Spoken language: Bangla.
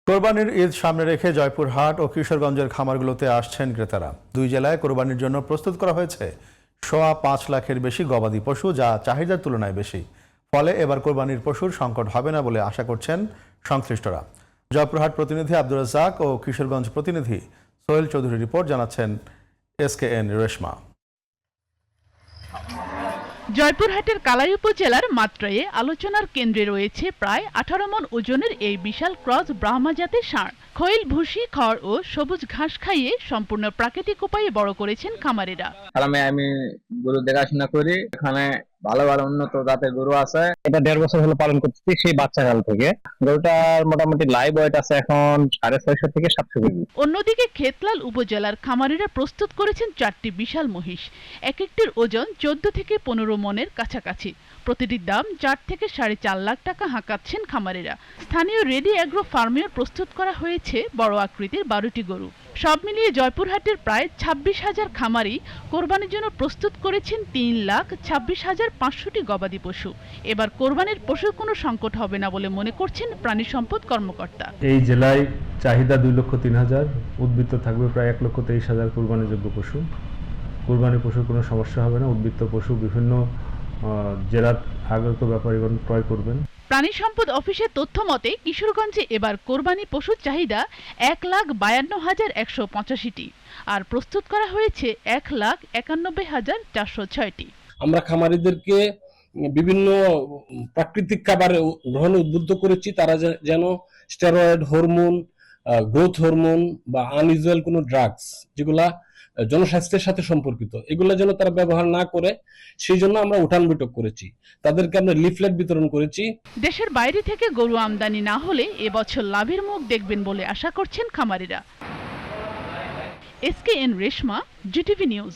কোরবানির ঈদ সামনে রেখে জয়পুরহাট ও কিশোরগঞ্জের খামারগুলোতে আসছেন ক্রেতারা। দুই জেলায় কোরবানির জন্য প্রস্তুত করা হয়েছে ৫.৫ লাখের বেশি গবাদি পশু, যা চাহিদার তুলনায় বেশি। ফলে এবার কোরবানির পশুর সংকট হবে না বলে আশা করছেন সংশ্লিষ্টরা। জয়পুরহাট প্রতিনিধি আব্দুর রাজ্জাক ও কিশোরগঞ্জ প্রতিনিধি সোহেল চৌধুরীর রিপোর্ট, জানাচ্ছেন SKN রেশমা। জয়পুরহাটের কালাই উপজেলার মাত্রায়ে আলোচনার কেন্দ্রে রয়েছে প্রায় 18 মণ ওজনের এই বিশাল ক্রস ব্রাহ্মা জাতের ষাঁড়। খৈল, ভুসি, খড় ও সবুজ ঘাস খাইয়ে সম্পূর্ণ প্রাকৃতিক উপায়ে বড় করেছেন খামারেরা। আমি গরু দেখাশোনা করি, এখানে ভালো ভালো উন্নত জাতের গরু আছে। এটা 1.5 বছর হলো পালন করতেছি, সেই বাচ্চা কাল থেকে। গরুটার মোটামুটি লাইভ ওয়েট আছে এখন 650 থেকে 700 কেজি। অন্যদিকে খেতলাল উপজেলার খামারিরা প্রস্তুত করেছেন 4টি বিশাল মহিষ। এক একটির ওজন 14 থেকে 15 মণের কাছাকাছি। প্রতিটির দাম 4 থেকে 4.5 লাখ টাকা হাঁকাচ্ছেন খামারিরা। স্থানীয় রেডি অ্যাগ্রো ফার্মেও প্রস্তুত করা হয়েছে বড় আকৃতির 12টি গরু। সব মিলিয়ে জয়পুরহাটের প্রায় 26,000 খামারি কোরবানির জন্য প্রস্তুত করেছেন 3,26,500টি গবাদি পশু। এবার কোরবানির পশুর কোনো সংকট হবে না বলে মনে করছেন প্রাণী সম্পদ কর্মকর্তা। এই জেলায় চাহিদা 2,03,000, উদ্বৃত্ত থাকবে প্রায় 1,23,000 কোরবানিযোগ্য পশু। কোরবানির পশুর কোনো সমস্যা হবে না। উদ্বৃত্ত পশু বিভিন্ন জেলার আগত ব্যাপারীগণ ক্রয় করবেন। প্রাণী সম্পদ অফিসের তথ্য মতে কিশোরগঞ্জে এবার কোরবানি পশুর চাহিদা 1,52,185টি, আর প্রস্তুত করা হয়েছে 1,91,406টি। আমরা খামারিদেরকে বিভিন্ন প্রাকৃতিক খাবার গ্রহণে উদ্বুদ্ধ করেছি, তারা যেন স্টেরয়েড, হরমোন, গ্রোথ হরমোন বা আনইউজুয়াল কোনো ড্রাগস যেগুলা জনস্বাস্থ্যের সাথে সম্পর্কিত, এগুলো যেন তারা ব্যবহার না করে, সেই জন্য আমরা উঠান বৈঠক করেছি। তাদেরকে আমরা লিফলেট বিতরণ করেছি। দেশের বাইরে থেকে গরু আমদানি না হলে এবছর লাভের মুখ দেখবেন বলে আশা করছেন খামারিরা। SKN Reshma, GTV news.